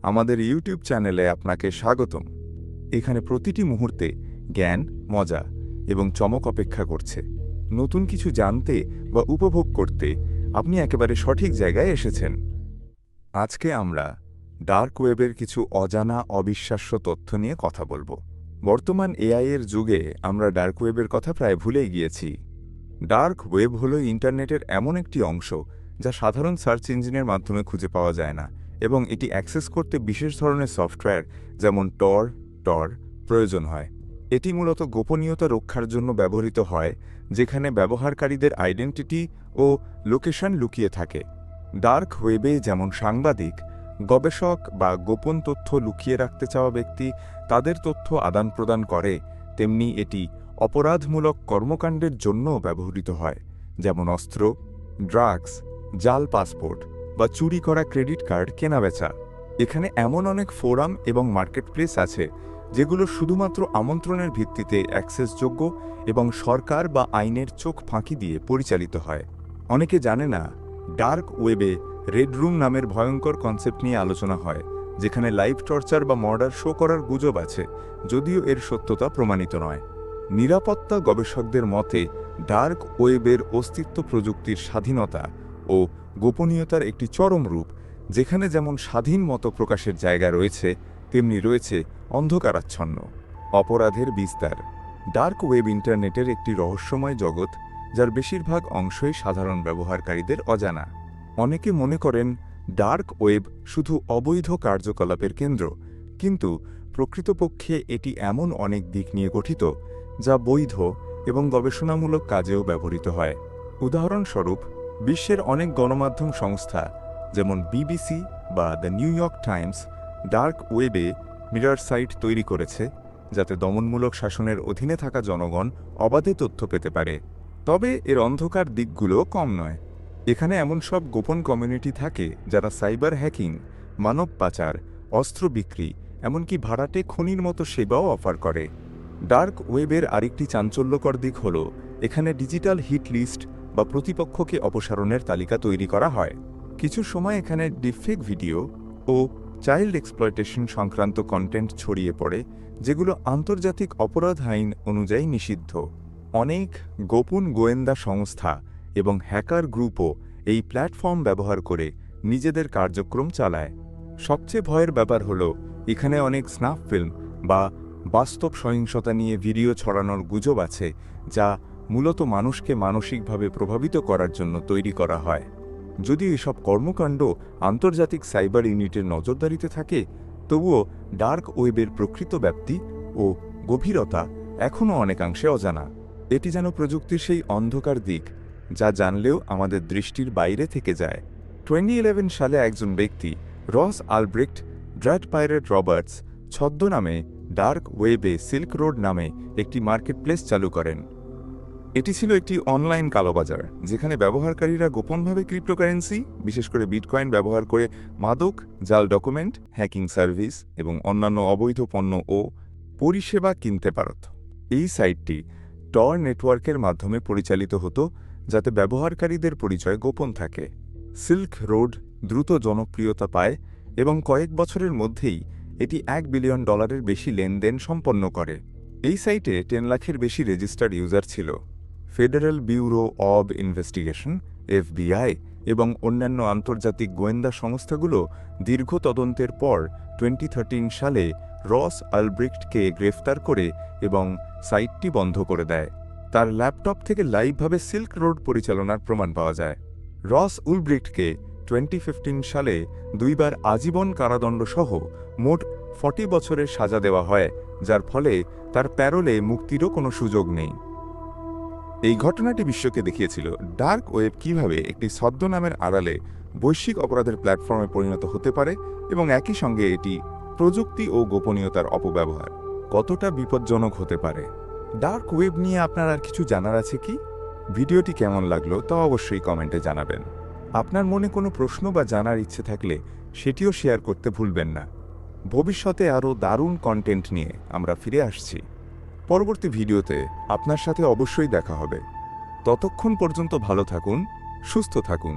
আমাদের ইউটিউব চ্যানেলে আপনাকে স্বাগতম। এখানে প্রতিটি মুহূর্তে জ্ঞান, মজা এবং চমক অপেক্ষা করছে। নতুন কিছু জানতে বা উপভোগ করতে আপনি একেবারে সঠিক জায়গায় এসেছেন। আজকে আমরা ডার্ক ওয়েবের কিছু অজানা অবিশ্বাস্য তথ্য নিয়ে কথা বলবো। বর্তমান এআই-এর যুগে আমরা ডার্ক ওয়েবের কথা প্রায় ভুলেই গিয়েছি। ডার্ক ওয়েব হল ইন্টারনেটের এমন একটি অংশ যা সাধারণ সার্চ ইঞ্জিনের মাধ্যমে খুঁজে পাওয়া যায় না, এবং এটি অ্যাক্সেস করতে বিশেষ ধরনের সফটওয়্যার যেমন টর প্রয়োজন হয়। এটি মূলত গোপনীয়তা রক্ষার জন্য ব্যবহৃত হয়, যেখানে ব্যবহারকারীদের আইডেন্টিটি ও লোকেশন লুকিয়ে থাকে। ডার্ক ওয়েবে যেমন সাংবাদিক, গবেষক বা গোপন তথ্য লুকিয়ে রাখতে চাওয়া ব্যক্তি তাদের তথ্য আদান প্রদান করে, তেমনি এটি অপরাধমূলক কর্মকাণ্ডের জন্যও ব্যবহৃত হয়, যেমন অস্ত্র, ড্রাগস, জাল পাসপোর্ট বা চুরি করা ক্রেডিট কার্ড কেনাবেচা। এখানে এমন অনেক ফোরাম এবং মার্কেটপ্লেস আছে যেগুলো শুধুমাত্র আমন্ত্রণের ভিত্তিতে অ্যাক্সেসযোগ্য এবং সরকার বা আইনের চোখ ফাঁকি দিয়ে পরিচালিত হয়। অনেকে জানে না, ডার্ক ওয়েবে রেড রুম নামের ভয়ঙ্কর কনসেপ্ট নিয়ে আলোচনা হয়, যেখানে লাইভ টর্চার বা মার্ডার শো করার গুজব আছে, যদিও এর সত্যতা প্রমাণিত নয়। নিরাপত্তা গবেষকদের মতে ডার্ক ওয়েবের অস্তিত্ব প্রযুক্তির স্বাধীনতা ও গোপনীয়তার একটি চরম রূপ, যেখানে যেমন স্বাধীন মত প্রকাশের জায়গা রয়েছে, তেমনি রয়েছে অন্ধকারাচ্ছন্ন অপরাধের বিস্তার। ডার্ক ওয়েব ইন্টারনেটের একটি রহস্যময় জগৎ, যার বেশিরভাগ অংশই সাধারণ ব্যবহারকারীদের অজানা। অনেকে মনে করেন ডার্ক ওয়েব শুধু অবৈধ কার্যকলাপের কেন্দ্র, কিন্তু প্রকৃতপক্ষে এটি এমন অনেক দিক নিয়ে গঠিত যা বৈধ এবং গবেষণামূলক কাজেও ব্যবহৃত হয়। উদাহরণস্বরূপ, বিশ্বের অনেক গণমাধ্যম সংস্থা যেমন বিবিসি বা the new York Times dark ওয়েবে মিরর সাইট তৈরি করেছে, যাতে দমনমূলক শাসনের অধীনে থাকা জনগণ অবাধে তথ্য পেতে পারে। তবে এর অন্ধকার দিকগুলো কম নয়। এখানে এমন সব গোপন কমিউনিটি থাকে যারা সাইবার হ্যাকিং, মানব পাচার, অস্ত্র বিক্রি, এমনকি ভাড়াটে খনির মতো সেবাও অফার করে। ডার্ক ওয়েবের আরেকটি চাঞ্চল্যকর দিক হল এখানে ডিজিটাল হিট লিস্ট বা প্রতিপক্ষকে অপসারণের তালিকা তৈরি করা হয়। কিছু সময় এখানে ডিফেক ভিডিও ও চাইল্ড এক্সপ্লয়টেশন সংক্রান্ত কন্টেন্ট ছড়িয়ে পড়ে, যেগুলো আন্তর্জাতিক অপরাধ আইন অনুযায়ী নিষিদ্ধ। অনেক গোপন গোয়েন্দা সংস্থা এবং হ্যাকার গ্রুপও এই প্ল্যাটফর্ম ব্যবহার করে নিজেদের কার্যক্রম চালায়। সবচেয়ে ভয়ের ব্যাপার হল এখানে অনেক স্নাফ ফিল্ম বা বাস্তব সহিংসতা নিয়ে ভিডিও ছড়ানোর গুজব আছে, যা মূলত মানুষকে মানসিকভাবে প্রভাবিত করার জন্য তৈরি করা হয়। যদিও এসব কর্মকাণ্ড আন্তর্জাতিক সাইবার ইউনিটের নজরদারিতে থাকে, তবুও ডার্ক ওয়েবের প্রকৃত ব্যাপ্তি ও গভীরতা এখনও অনেকাংশে অজানা। এটি যেন প্রযুক্তির সেই অন্ধকার দিক যা জানলেও আমাদের দৃষ্টির বাইরে থেকে যায়। 2011 সালে একজন ব্যক্তি, রস আলব্রেক্ট ড্রাট পাইরেট রবার্টস, ছদ্মনামে ডার্ক ওয়েবে সিল্ক রোড নামে একটি মার্কেটপ্লেস চালু করেন। এটি ছিল একটি অনলাইন কালোবাজার, যেখানে ব্যবহারকারীরা গোপনভাবে ক্রিপ্টোকারেন্সি, বিশেষ করে বিটকয়েন ব্যবহার করে মাদক, জাল ডকুমেন্ট, হ্যাকিং সার্ভিস এবং অন্যান্য অবৈধ পণ্য ও পরিষেবা কিনতে পারত। এই সাইটটি টর নেটওয়ার্কের মাধ্যমে পরিচালিত হতো, যাতে ব্যবহারকারীদের পরিচয় গোপন থাকে। সিল্ক রোড দ্রুত জনপ্রিয়তা পায় এবং কয়েক বছরের মধ্যেই এটি $1 বিলিয়ন বেশি লেনদেন সম্পন্ন করে। এই সাইটে 10 লাখের বেশি রেজিস্টার্ড ইউজার ছিল। Federal bureau of investigation (FBI) এবং অন্যান্য আন্তর্জাতিক গোয়েন্দা সংস্থাগুলো দীর্ঘ তদন্তের পর 2013 সালে রস আলব্রেক্টকে গ্রেফতার করে এবং সাইটটি বন্ধ করে দেয়। তার ল্যাপটপ থেকে লাইভভাবে সিল্ক রোড পরিচালনার প্রমাণ পাওয়া যায়। রস উলব্রিক্টকে 2015 সালে 2 বার আজীবন কারাদণ্ড সহ মোট 40 বছরের সাজা দেওয়া হয়, যার ফলে তার প্যারোলে মুক্তিরও কোনো সুযোগ নেই। এই ঘটনাটি বিশ্বকে দেখিয়েছিল ডার্ক ওয়েব কিভাবে একটি ছদ্মনামের আড়ালে বৈশ্বিক অপরাধের প্ল্যাটফর্মে পরিণত হতে পারে, এবং একই সঙ্গে এটি প্রযুক্তি ও গোপনীয়তার অপব্যবহার কতটা বিপজ্জনক হতে পারে। ডার্ক ওয়েব নিয়ে আপনার আর কিছু জানার আছে কি? ভিডিওটি কেমন লাগলো তা অবশ্যই কমেন্টে জানাবেন। আপনার মনে কোনো প্রশ্ন বা জানার ইচ্ছে থাকলে সেটিও শেয়ার করতে ভুলবেন না। ভবিষ্যতে আরও দারুণ কন্টেন্ট নিয়ে আমরা ফিরে আসছি। পরবর্তী ভিডিওতে আপনার সাথে অবশ্যই দেখা হবে। ততক্ষণ পর্যন্ত ভালো থাকুন, সুস্থ থাকুন।